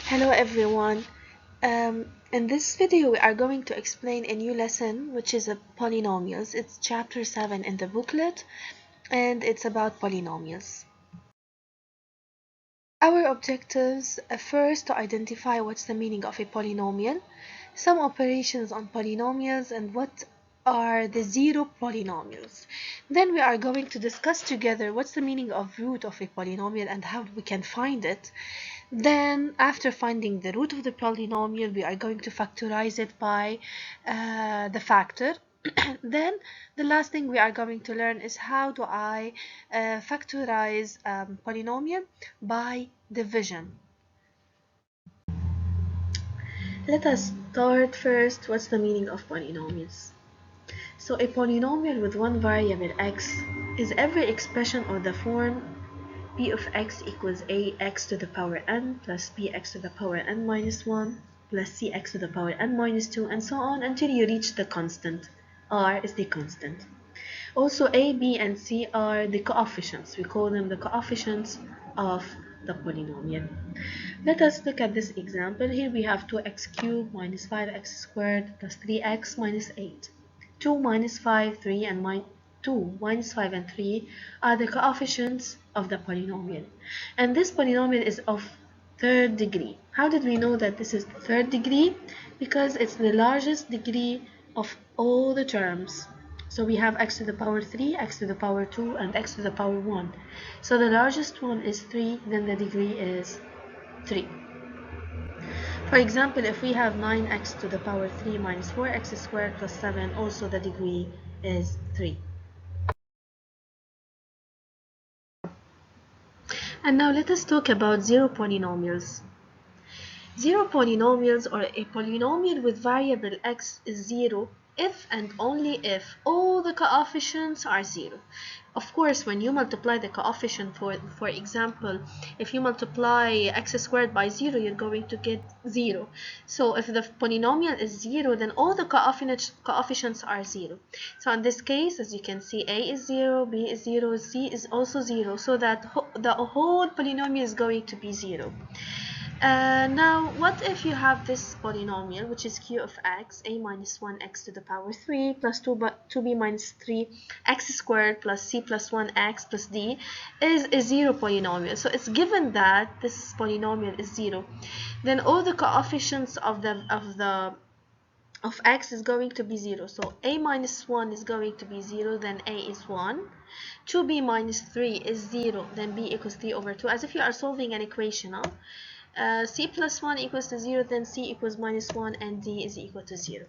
Hello everyone. In this video we are going to explain a new lesson which is a polynomials. It's chapter 7 in the booklet and it's about polynomials. Our objectives first to identify what's the meaning of a polynomial, some operations on polynomials and what are the zero polynomials. Then we are going to discuss together what's the meaning of root of a polynomial and how we can find it. Then after finding the root of the polynomial we are going to factorize it by the factor. Then the last thing we are going to learn is how do I factorize polynomial by division. Let us start first. What's the meaning of polynomials? So a polynomial with one variable x is every expression of the form p of x equals ax to the power n plus bx to the power n minus 1 plus cx to the power n minus 2 and so on until you reach the constant. R is the constant. Also a, b, and c are the coefficients. We call them the coefficients of the polynomial. Let us look at this example. Here we have 2x cubed minus 5x squared plus 3x minus 8. 2 minus 5, 3, and 2 minus 5 and 3 are the coefficients of the polynomial. And this polynomial is of third degree. How did we know that this is third degree? Because it's the largest degree of all the terms. So we have x to the power 3, x to the power 2, and x to the power 1. So the largest one is 3, then the degree is 3. For example, if we have 9x to the power 3 minus 4x squared plus 7, also the degree is 3. And now let us talk about zero polynomials. Zero polynomials, or a polynomial with variable x, is zero if and only if all the coefficients are zero. Of course, when you multiply the coefficient, for example, if you multiply x squared by 0, you're going to get 0. So if the polynomial is 0, then all the coefficients are 0. So in this case, as you can see, a is 0, b is 0, c is also 0, so that the whole polynomial is going to be 0. Now, what if you have this polynomial, which is q of x, a minus 1x to the power 3 plus 2b minus 3 x squared plus c plus 1x plus d is a zero polynomial. So it's given that this polynomial is 0. Then all the coefficients of x is going to be 0. So a minus 1 is going to be 0, then a is 1. 2b minus 3 is 0, then b equals 3 over 2, as if you are solving an equation. C plus 1 equals to 0, then c equals minus 1, and d is equal to 0.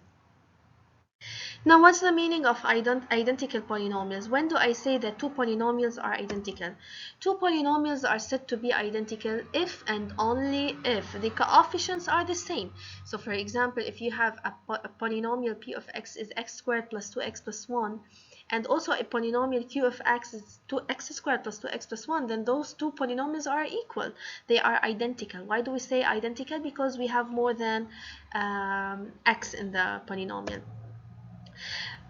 Now, what's the meaning of identical polynomials? When do I say that two polynomials are identical? Two polynomials are said to be identical if and only if the coefficients are the same. So, for example, if you have a polynomial p of x is x squared plus 2x plus 1, and also a polynomial q of x is 2x squared plus 2x plus 1, then those two polynomials are equal. They are identical. Why do we say identical? Because we have more than x in the polynomial.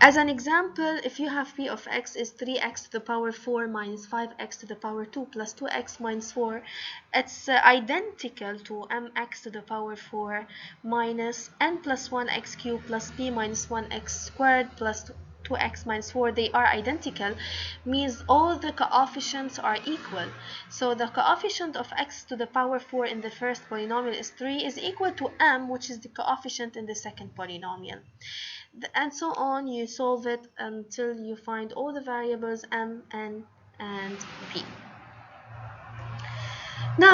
As an example, if you have p of x is 3x to the power 4 minus 5x to the power 2 plus 2x minus 4, it's identical to mx to the power 4 minus n plus 1x cubed plus p minus 1x squared plus 2x minus 4. They are identical, means all the coefficients are equal. So the coefficient of x to the power 4 in the first polynomial is 3 is equal to m, which is the coefficient in the second polynomial. And so on. You solve it until you find all the variables m, n, and p. Now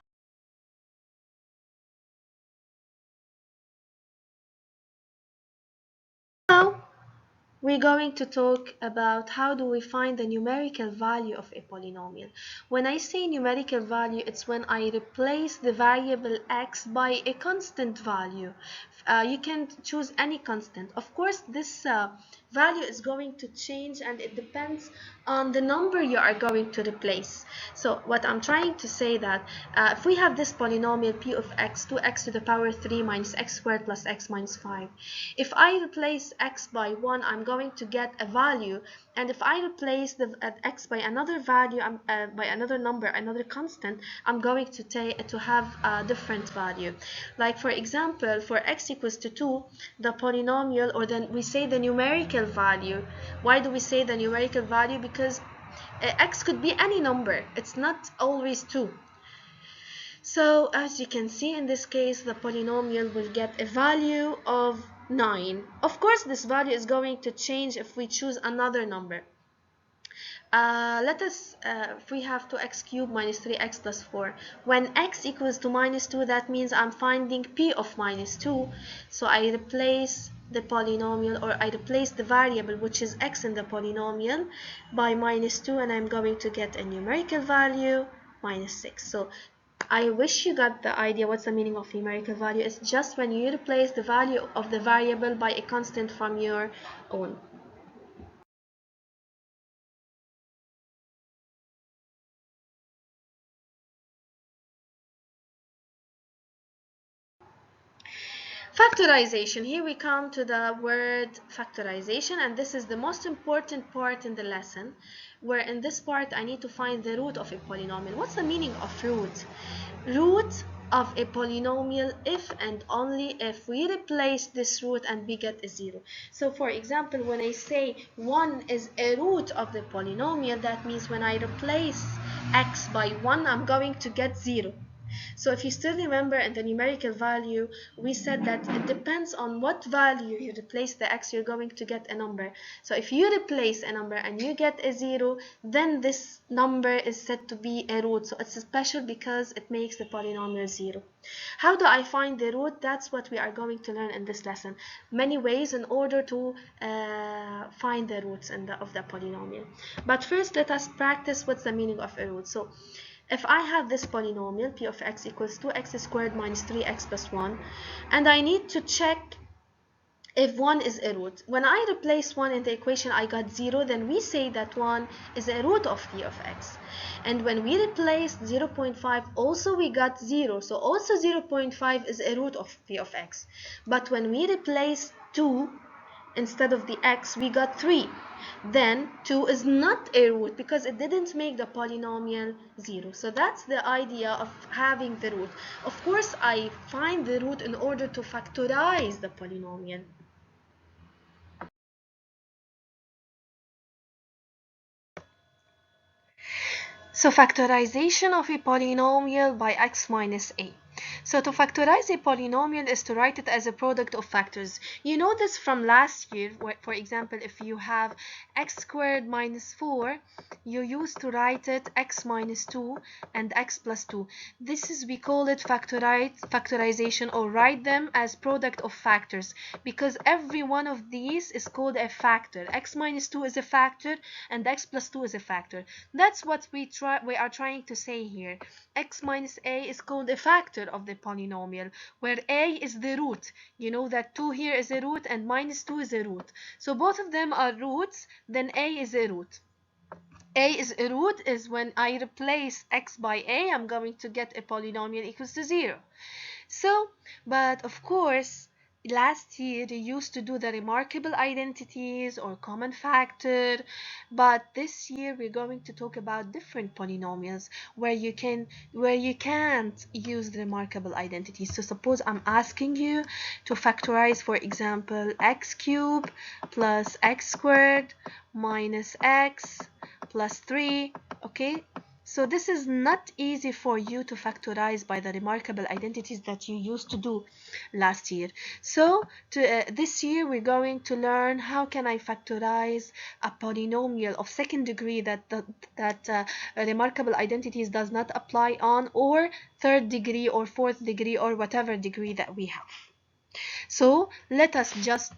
we're going to talk about how do we find the numerical value of a polynomial. When I say numerical value, it's when I replace the variable x by a constant value. You can choose any constant. Of course, this value is going to change, and it depends on the number you are going to replace. So what I'm trying to say that if we have this polynomial p of x, 2x to the power 3 minus x squared plus x minus 5, if I replace x by 1, I'm going to get a value, and if I replace the x by another value, by another number, another constant, I'm going to have a different value. Like for example, for x equals to 2, the polynomial, or then we say the numerical value. Why do we say the numerical value? Because x could be any number, it's not always 2. So as you can see, in this case the polynomial will get a value of 9. Of course this value is going to change if we choose another number. Let us, if we have 2x cubed minus 3x plus 4, when x equals to minus 2, that means I'm finding p of minus 2. So I replace the polynomial, or I replace the variable which is x in the polynomial by minus 2, and I'm going to get a numerical value minus 6. So I wish you got the idea what's the meaning of numerical value. It's just when you replace the value of the variable by a constant from your own. Factorization. Here we come to the word factorization, and this is the most important part in the lesson, where in this part I need to find the root of a polynomial. What's the meaning of root? Root of a polynomial if and only if we replace this root and we get a 0. So for example, when I say 1 is a root of the polynomial, that means when I replace x by 1, I'm going to get 0. So if you still remember, in the numerical value, we said that it depends on what value you replace the x, you're going to get a number. So if you replace a number and you get a 0, then this number is said to be a root. So it's special because it makes the polynomial 0. How do I find the root? That's what we are going to learn in this lesson. Many ways in order to find the roots of the polynomial. But first, let us practice what's the meaning of a root. So if I have this polynomial p of x equals 2x squared minus 3x plus 1, and I need to check if 1 is a root. When I replace 1 in the equation, I got 0, then we say that 1 is a root of p of x. And when we replaced 0.5, also we got 0, so also 0.5 is a root of p of x. But when we replace 2 instead of the x, we got 3. Then 2 is not a root because it didn't make the polynomial 0. So that's the idea of having the root. Of course, I find the root in order to factorize the polynomial. So factorization of a polynomial by x minus a. So to factorize a polynomial is to write it as a product of factors. You know this from last year, where, for example, if you have x squared minus 4, you used to write it x minus 2 and x plus 2. This is, we call it factorization, or write them as product of factors, because every one of these is called a factor. X minus 2 is a factor and x plus 2 is a factor. That's what we are trying to say here. X minus a is called a factor of the polynomial, where a is the root. You know that 2 here is a root and minus 2 is a root. So both of them are roots, then a is a root. A is a root is when I replace x by a, I'm going to get a polynomial equals to 0. So, but of course, last year they used to do the remarkable identities or common factor, but this year we're going to talk about different polynomials where you can't use the remarkable identities. So suppose I'm asking you to factorize, for example, x cubed plus x squared minus x plus 3, okay? So this is not easy for you to factorize by the remarkable identities that you used to do last year. So this year we're going to learn how can I factorize a polynomial of second degree that remarkable identities does not apply on, or third degree or fourth degree or whatever degree that we have. So let us just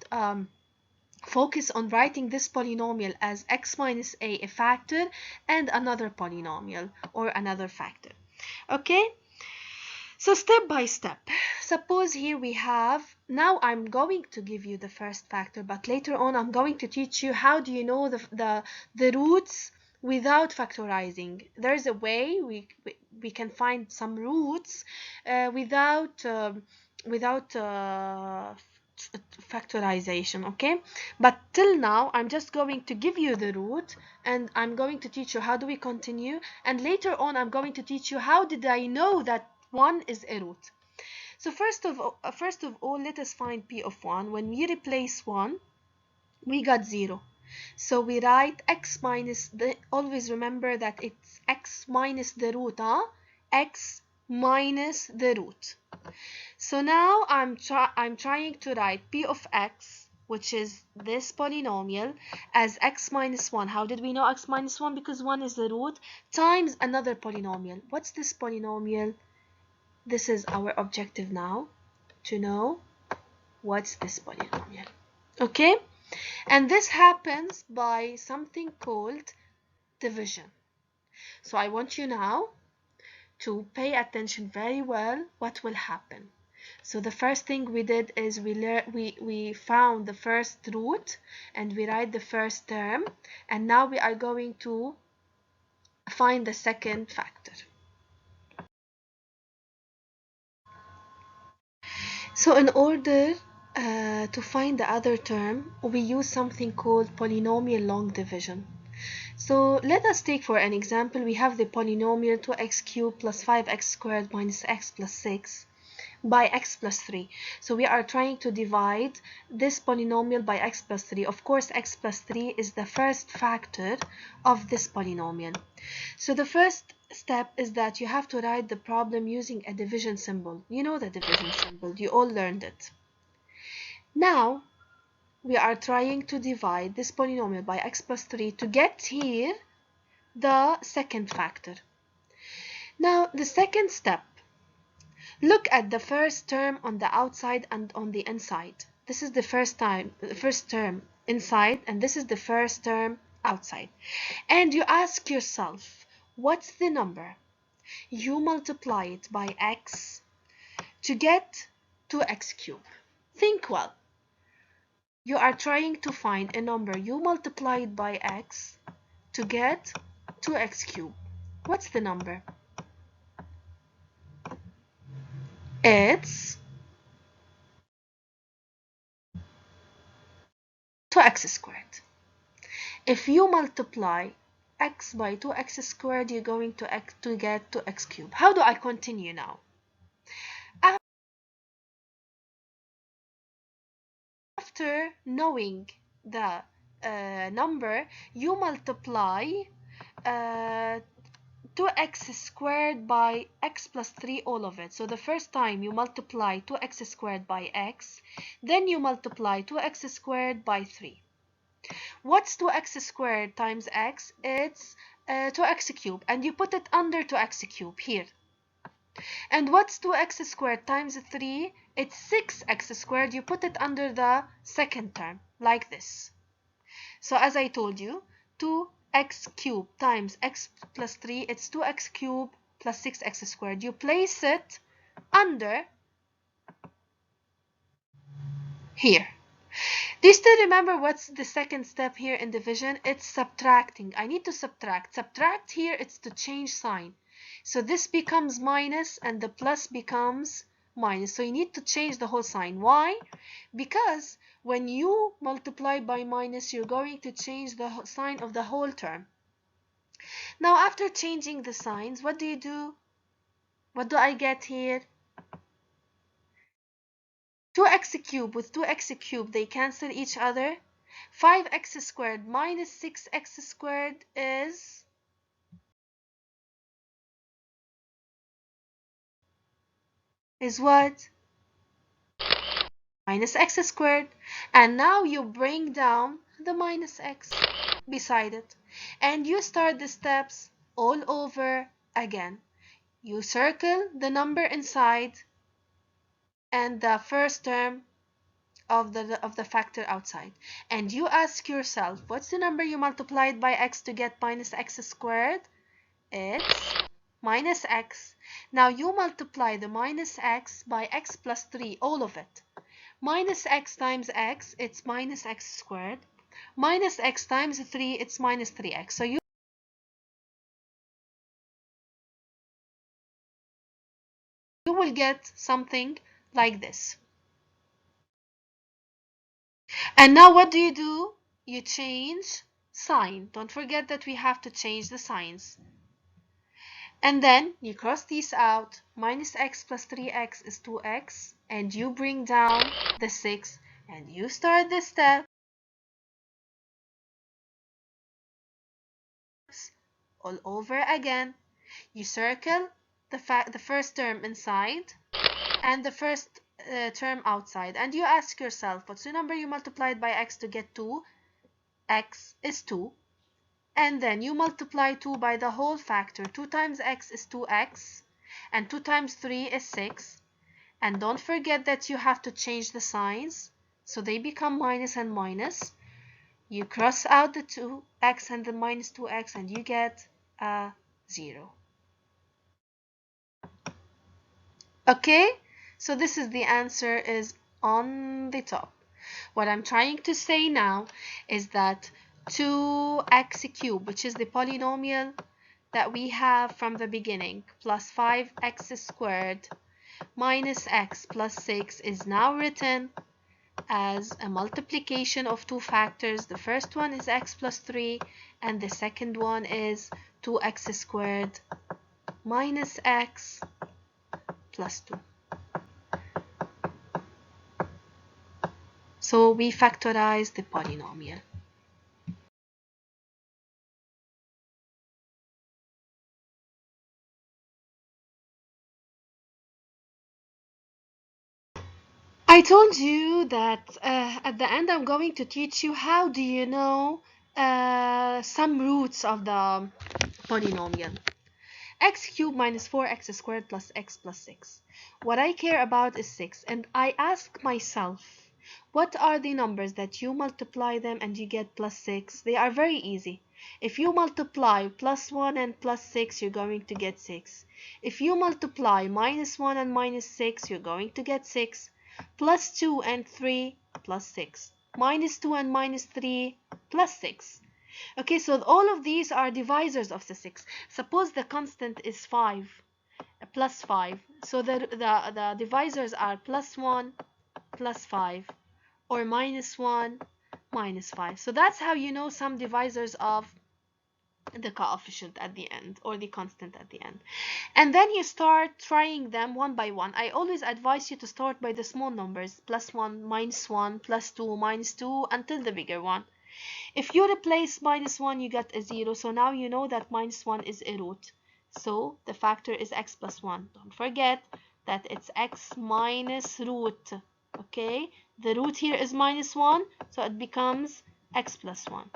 focus on writing this polynomial as x minus a factor, and another polynomial or another factor. Okay, so step by step, suppose here we have, now I'm going to give you the first factor, but later on I'm going to teach you how do you know the roots without factorizing. There's a way we can find some roots without factorization, okay? But till now I'm just going to give you the root, and I'm going to teach you how do we continue, and later on I'm going to teach you how did I know that 1 is a root. So first of all, let us find p of 1. When we replace 1, we got 0. So we write x minus the, always remember that it's x minus the root, x minus the root. So now I'm trying to write p of x, which is this polynomial, as x minus 1. How did we know x minus 1? Because 1 is the root, times another polynomial. What's this polynomial? This is our objective now, to know what's this polynomial. Okay? And this happens by something called division. So I want you now to pay attention very well what will happen. So the first thing we did is we found the first root and we write the first term, and now we are going to find the second factor. So in order to find the other term, we use something called polynomial long division. So let us take for an example, we have the polynomial 2x cubed plus 5x squared minus x plus 6 by x plus 3. So we are trying to divide this polynomial by x plus 3. Of course, x plus 3 is the first factor of this polynomial. So the first step is that you have to write the problem using a division symbol. You know the division symbol, you all learned it. Now we are trying to divide this polynomial by x plus 3 to get here the second factor. Now the second step, look at the first term on the outside and on the inside. This is the first term inside, and this is the first term outside. And you ask yourself, what's the number? You multiply it by x to get 2x cubed. Think well. You are trying to find a number. You multiply it by x to get 2x cubed. What's the number? It's 2x squared. If you multiply x by 2x squared, you're going to get 2x cubed. How do I continue now? After knowing the number, you multiply 2x squared by x plus 3, all of it. So the first time you multiply 2x squared by x, then you multiply 2x squared by 3. What's 2x squared times x? It's 2x cubed, and you put it under 2x cubed here. And what's 2x squared times 3? It's 6x squared. You put it under the second term, like this. So as I told you, 2x cubed times x plus 3, it's 2x cubed plus 6x squared. You place it under here. Do you still remember what's the second step here in division? It's subtracting. I need to subtract. Subtract here, it's to change sign. So this becomes minus and the plus becomes minus. So you need to change the whole sign. Why? Because when you multiply by minus, you're going to change the sign of the whole term. Now after changing the signs, what do you do? What do I get here? 2x cubed with 2x cubed, they cancel each other. 5x squared minus 6x squared is what? Minus x squared. And now you bring down the minus x beside it. And you start the steps all over again. You circle the number inside and the first term of the factor outside, and you ask yourself, what's the number you multiplied by x to get minus x squared? It's minus x. Now you multiply the minus x by x plus 3, all of it. Minus x times x, it's minus x squared. Minus x times 3, it's minus 3x. So you will get something like this. And now what do? You change sign. Don't forget that we have to change the signs. And then you cross these out. Minus x plus 3x is 2x. And you bring down the 6. And you start this step all over again. You circle the first term inside and the first term outside. And you ask yourself, what's the number you multiplied by x to get 2? X is 2. And then you multiply 2 by the whole factor. 2 times x is 2x. And 2 times 3 is 6. And don't forget that you have to change the signs. So they become minus and minus. You cross out the 2x and the minus 2x and you get a 0. Okay? So this is the answer is on the top. What I'm trying to say now is that 2x cubed, which is the polynomial that we have from the beginning, plus 5x squared minus x plus 6 is now written as a multiplication of two factors. The first one is x plus 3 and the second one is 2x squared minus x plus 2. So we factorize the polynomial. I told you that at the end I'm going to teach you how do you know some roots of the polynomial. X cubed minus 4x squared plus x plus 6. What I care about is 6, and I ask myself, what are the numbers that you multiply them and you get plus 6? They are very easy. If you multiply plus 1 and plus 6, you're going to get 6. If you multiply minus 1 and minus 6, you're going to get 6. Plus 2 and 3 plus 6. Minus 2 and minus 3 plus 6. Okay, so all of these are divisors of the 6. Suppose the constant is 5, plus 5. So the divisors are plus 1, plus 5, or minus 1, minus 5. So that's how you know some divisors of the coefficient at the end, or the constant at the end. And then you start trying them one by one. I always advise you to start by the small numbers, plus 1, minus 1, plus 2, minus 2, until the bigger one. If you replace minus 1, you get a 0. So now you know that minus 1 is a root. So the factor is x plus 1. Don't forget that it's x minus root. Okay? The root here is minus 1, so it becomes x plus 1.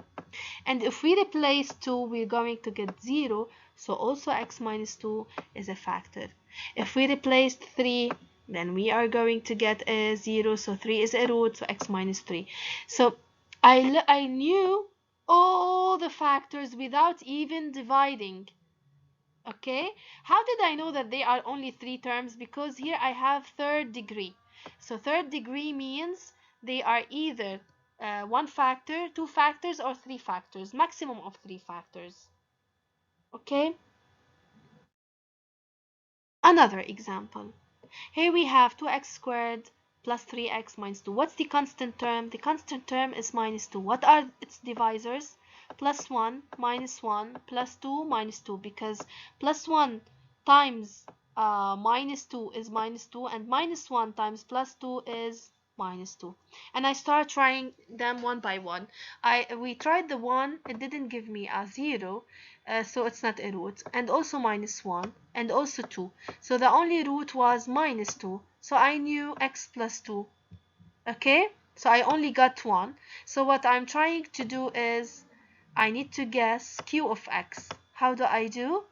And if we replace 2, we're going to get 0. So also x minus 2 is a factor. If we replace 3, then we are going to get a 0. So 3 is a root, so x minus 3. So I knew all the factors without even dividing. Okay, how did I know that they are only 3 terms? Because here I have third degree. So third degree means they are either 1 factor, 2 factors, or 3 factors, maximum of 3 factors. Okay, another example. Here we have 2x squared plus 3x minus 2. What's the constant term? The constant term is minus 2. What are its divisors? Plus 1, minus 1, plus 2, minus 2. Because plus 1 times minus 2 is minus 2, and minus 1 times plus 2 is minus 2. And I start trying them one by one. We tried the 1, it didn't give me a 0, so it's not a root. And also minus 1, and also 2. So the only root was minus 2. So I knew x plus 2. Okay? So I only got 1. So what I'm trying to do is I need to guess q of x. How do? I do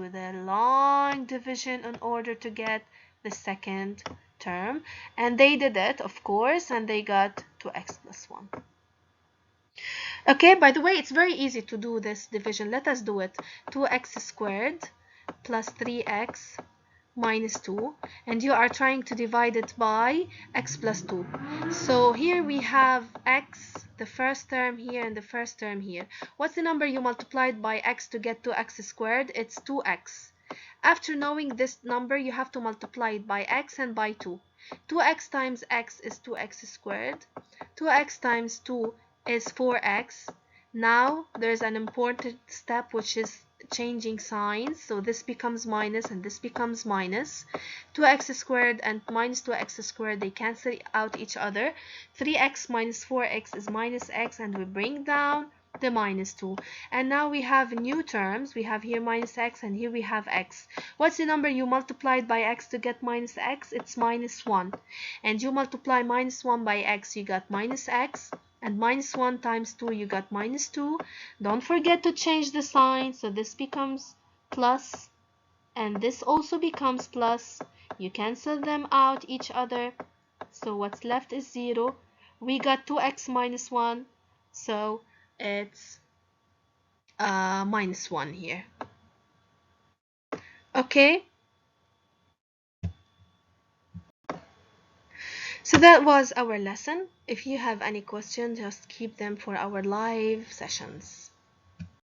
the long division in order to get the second term. And they did it, of course, and they got 2x plus 1. Okay, by the way, it's very easy to do this division. Let us do it. 2x squared plus 3x minus 2, and you are trying to divide it by x plus 2. So here we have x, the first term here and the first term here. What's the number you multiplied by x to get 2x squared? It's 2x. After knowing this number, you have to multiply it by x and by 2. 2x times x is 2x squared. 2x times 2 is 4x. Now there's an important step, which is changing signs. So this becomes minus and this becomes minus. 2x squared and minus 2x squared, they cancel out each other. 3x minus 4x is minus x, and we bring down the minus 2. And now we have new terms. We have here minus x and here we have x. What's the number you multiplied by x to get minus x? It's minus 1. And you multiply minus 1 by x, you got minus x. And minus 1 times 2, you got minus 2. Don't forget to change the sign. So this becomes plus, and this also becomes plus. You cancel them out each other. So what's left is 0. We got 2x minus 1. So it's minus 1 here. Okay. So that was our lesson. If you have any questions, just keep them for our live sessions.